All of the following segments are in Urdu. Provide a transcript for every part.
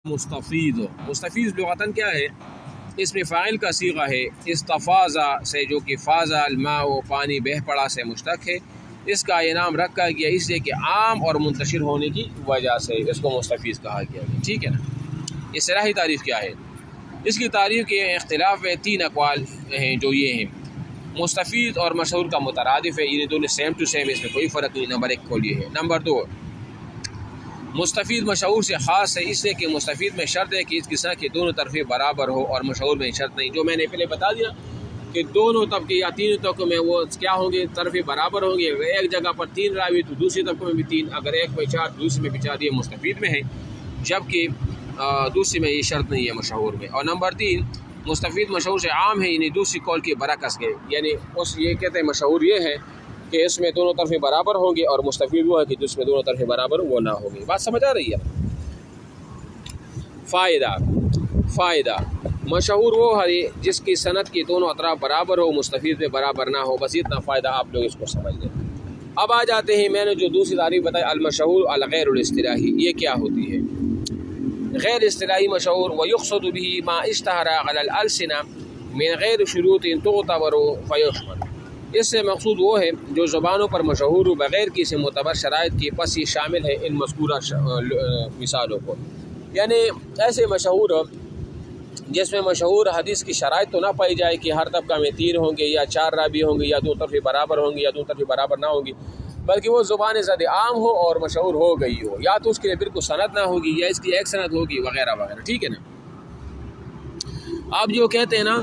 مستفید. مستفید لغتاً کیا ہے؟ اس میں فاعل کا صیغہ ہے استفاضہ سے، جو کہ فاضہ الماء و پانی بہہ پڑا سے مشتق ہے. اس کا یہ نام رکھا گیا اس لیے کہ عام اور منتشر ہونے کی وجہ سے اس کو مستفید کہا گیا. ٹھیک ہے نا. اصطلاحی تعریف کیا ہے؟ اس کی تعریف کے اختلاف میں 3 اقوال ہیں جو یہ ہیں. مستفید اور مشہور کا مترادف ہے، یہ دونوں سیم ٹو سیم، اس میں کوئی فرق نہیں. نمبر 1 کھول یہ ہے. نمبر 2، مستفید مشہور سے خاص ہے اس لیے کہ مستفید میں شرط ہے کہ اس قصہ کے دونوں طرفیں برابر ہو، اور مشہور میں شرط نہیں. جو میں نے پہلے بتا دیا کہ دونوں طبقے یا تینوں طبقوں میں وہ کیا ہوں گے، طرفیں برابر ہوں گے. اگر ایک جگہ پر 3 راوی تو دوسری طبقوں میں بھی 3، اگر ایک میں 4 دوسری میں بھی 4، یہ مستفید میں ہے، جبکہ دوسری میں یہ شرط نہیں ہے مشہور میں. اور نمبر 3، مستفید مشہور سے عام ہے، یعنی دوسری قول کے برعکس ہے. یعنی یہ کہتے ہیں مشہور یہ ہے کہ اس میں دونوں طرفیں برابر ہوں گے، اور مستفید وہ ہے کہ جس میں دونوں طرفیں برابر وہ نہ ہوں گی. بات سمجھ آ رہی ہے؟ فائدہ مشہور وہ ہے جس کی صنعت کے دونوں اطراف برابر ہو، مستفید میں برابر نہ ہو. بس اتنا فائدہ آپ لوگ اس کو سمجھ لیں. اب آ جاتے ہیں، میں نے جو دوسری تعریف بتائی المشہور الغیر الاصطلاحی، یہ کیا ہوتی ہے؟ غیر اصطلاحی مشہور ويقصد به ما اشتهر على الألسنة من غیر شروط تعتبر فيشمل. اس سے مقصود وہ ہے جو زبانوں پر مشہور ہو بغیر کسی معتبر شرائط کے، پس یہ شامل ہے ان مذکورہ مثالوں کو. یعنی ایسے مشہور جس میں مشہور حدیث کی شرائط تو نہ پائی جائے کہ ہر طبقہ میں 3 ہوں گے یا 4 راوی ہوں گے یا 2 طرفیں برابر ہوں گی یا 2 طرفیں برابر نہ ہوں گی، بلکہ وہ زبان زیادہ عام ہو اور مشہور ہو گئی ہو، یا تو اس کے لیے بالکل سند نہ ہوگی یا اس کی ایک سند ہوگی وغیرہ وغیرہ. ٹھیک ہے نا. آپ جو کہتے ہیں نا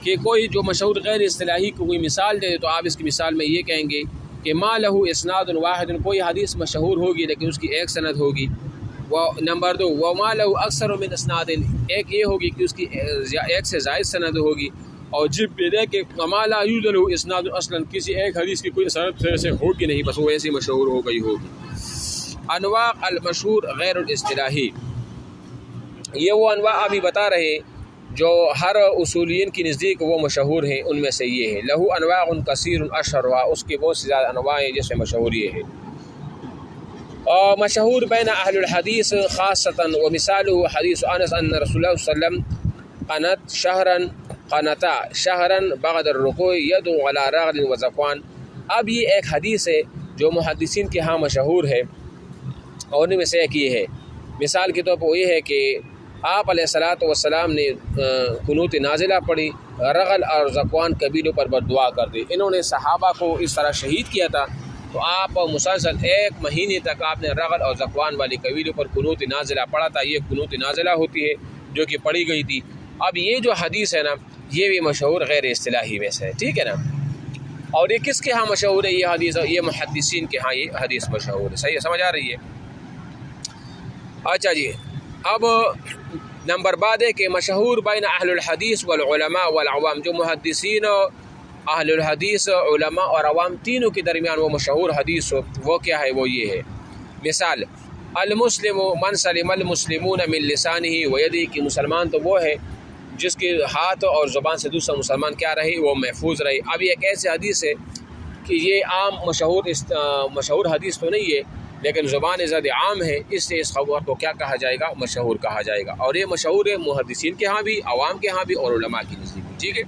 کہ کوئی جو مشہور غیر اصطلاحی کو کوئی مثال دے تو آپ اس کی مثال میں یہ کہیں گے کہ ما لہ اسناد واحد، کوئی حدیث مشہور ہوگی لیکن اس کی ایک سند ہوگی. نمبر 2، وما لہ اکثر من اسناد، ایک یہ ہوگی کہ اس کی ایک سے زائد سند ہوگی. اور جب بھی کہ ما لا یوجد له اسناد اصلا، کسی ایک حدیث کی کوئی سند سے ہوگی نہیں، بس وہ ایسی مشہور ہو گئی ہوگی. انواع المشہور غیر الاصطلاحی، یہ وہ انواع ابھی بتا رہے جو ہر اصولین کی نزدیک وہ مشہور ہیں. ان میں سے یہ ہے لہو انواع کثیر اشہرها، اس کے بہت سی زیادہ انواع ہیں جس میں مشہور یہ ہے. مشہور بین اہل الحدیث خاصتا ومثالہ حدیث انس ان رسول اللہ صلی اللہ علیہ وسلم قنتا شہرا بعد الرکوع یدعو علی رغد وزقوان. اب یہ ایک حدیث ہے جو محدثین کے ہاں مشہور ہے، اور ان میں سے ایک یہ ہے. مثال کے طور پر وہ یہ ہے کہ آپ علیہ الصلاۃ والسلام نے قنوت نازلہ پڑھی، رغل اور زقوان قبیلوں پر بددعا کر دی. انہوں نے صحابہ کو اس طرح شہید کیا تھا، تو آپ مسلسل 1 مہینے تک آپ نے رغل اور زقوان والی قبیلوں پر قنوت نازلہ پڑھا تھا. یہ قنوت نازلہ ہوتی ہے جو کہ پڑھی گئی تھی. اب یہ جو حدیث ہے نا، یہ بھی مشہور غیر اصطلاحی میں سے ہے. ٹھیک ہے نا. اور یہ کس کے ہاں مشہور ہے یہ حدیث؟ یہ محدثین کے ہاں یہ حدیث مشہور ہے. صحیح ہے، سمجھ آ رہی ہے؟ اچھا جی، اب نمبر بعد ہے کہ مشہور بین اہل الحدیث والعلماء والعوام، جو محدثین اہل الحدیث علماء اور عوام تینوں کے درمیان وہ مشہور حدیث ہو، وہ کیا ہے؟ وہ یہ ہے. مثال المسلم من سلم المسلمون من لسانہ ویدہ، کہ مسلمان تو وہ ہے جس کے ہاتھ اور زبان سے دوسرا مسلمان کیا رہے؟ وہ محفوظ رہے. اب یہ ایک ایسی حدیث ہے کہ یہ عام مشہور حدیث تو نہیں ہے، لیکن زبان زیادہ عام ہے، اس سے اس خبر کو کیا کہا جائے گا؟ مشہور کہا جائے گا. اور یہ مشہور ہے محدثین کے ہاں بھی، عوام کے ہاں بھی، اور علماء کی نزدیک بھی. ٹھیک ہے.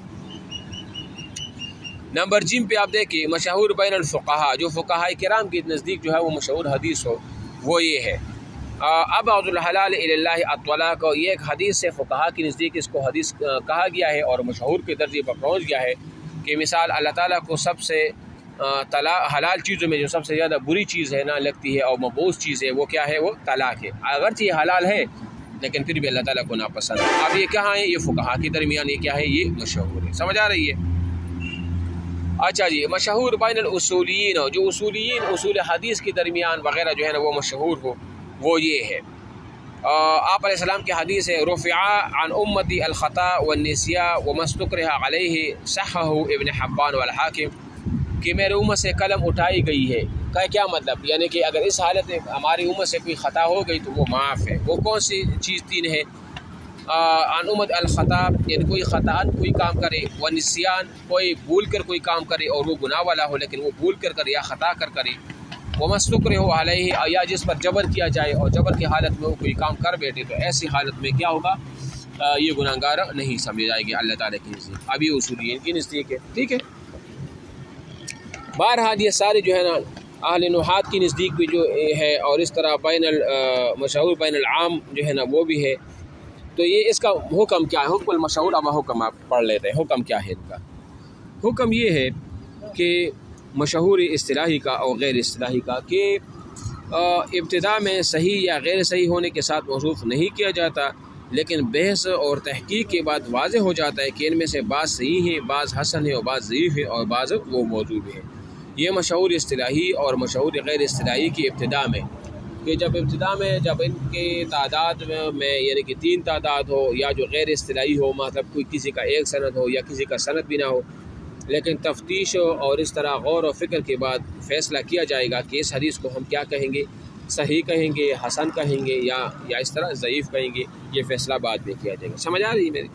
نمبر جیم پہ آپ دیکھیں مشہور بین الفقہاء، جو فقہاء کرام کے نزدیک جو ہے وہ مشہور حدیث ہو، وہ یہ ہے ابغض الحلال الی اللہ الطلاق. یہ ایک حدیث ہے، فقہاء کی نزدیک اس کو حدیث کہا گیا ہے اور مشہور کے درجے پر پہنچ گیا ہے کہ مثال اللہ تعالیٰ کو سب سے حلال چیزوں میں جو سب سے زیادہ بری چیز ہے نہ لگتی ہے اور مبغوض چیز ہے، وہ کیا ہے؟ وہ طلاق ہے. اگرچہ یہ حلال ہے لیکن پھر بھی اللہ تعالیٰ کو ناپسند ہے. اب یہ کہاں ہے؟ یہ فقہاء کے درمیان یہ کیا ہے؟ یہ مشہور ہے. سمجھ آ رہی ہے؟ اچھا جی، مشہور بین الاصولیین، جو اصولیین اصول حدیث کے درمیان وغیرہ جو ہے نا وہ مشہور ہو، وہ یہ ہے. آپ علیہ السلام کی حدیث ہے رفع عن امتی الخطا والنسیاء وما استکرہ علیہ صححہ ابن حبان والحاکم، کہ میرے امت سے قلم اٹھائی گئی ہے. کیا مطلب؟ یعنی کہ اگر اس حالت میں ہماری امت سے کوئی خطا ہو گئی تو وہ معاف ہے. وہ کون سی چیز 3 ہے؟ عن امت الخطا، یعنی کوئی خطا کوئی کام کرے، والنسیان، کوئی بھول کر کوئی کام کرے اور وہ گناہ والا ہو لیکن وہ بھول کر کرے یا خطا کر کرے، ومستکرہ علیہ، یا جس پر جبر کیا جائے اور جبر کی حالت میں وہ کوئی کام کر بیٹھے تو ایسی حالت میں کیا ہوگا، یہ گناہگار نہیں سمجھے جائے گی اللہ تعالیٰ کے نزدیک. اب یہ اصولیین کی نزدیک ہے. ٹھیک ہے. بہرحال یہ سارے جو ہے نا اہل نحات کی نزدیک بھی جو ہے، اور اس طرح مشہور بین العام جو ہے نا وہ بھی ہے. تو یہ اس کا حکم کیا ہے؟ حکم المشہور. اب حکم آپ پڑھ لیتے ہیں. حکم کیا ہے ان کا؟ حکم یہ ہے کہ مشہور اصطلاحی کا اور غیر اصطلاحی کا، کہ ابتدا میں صحیح یا غیر صحیح ہونے کے ساتھ موصوف نہیں کیا جاتا، لیکن بحث اور تحقیق کے بعد واضح ہو جاتا ہے کہ ان میں سے بعض صحیح ہیں، بعض حسن ہے اور بعض ضعیف ہے اور بعض وہ موضوع ہے. یہ مشہور اصطلاحی اور مشہور غیر اصطلاحی کی ابتدا میں، کہ جب ان کے تعداد میں یعنی کہ 3 تعداد ہو، یا جو غیر اصطلاحی ہو، مطلب کوئی کسی کا ایک سند ہو یا کسی کا سند بھی نہ ہو، لیکن تفتیش اور اس طرح غور و فکر کے بعد فیصلہ کیا جائے گا کہ اس حدیث کو ہم کیا کہیں گے، صحیح کہیں گے، حسن کہیں گے، یا اس طرح ضعیف کہیں گے. یہ فیصلہ بعد میں کیا جائے گا. سمجھ آ رہی ہے میری؟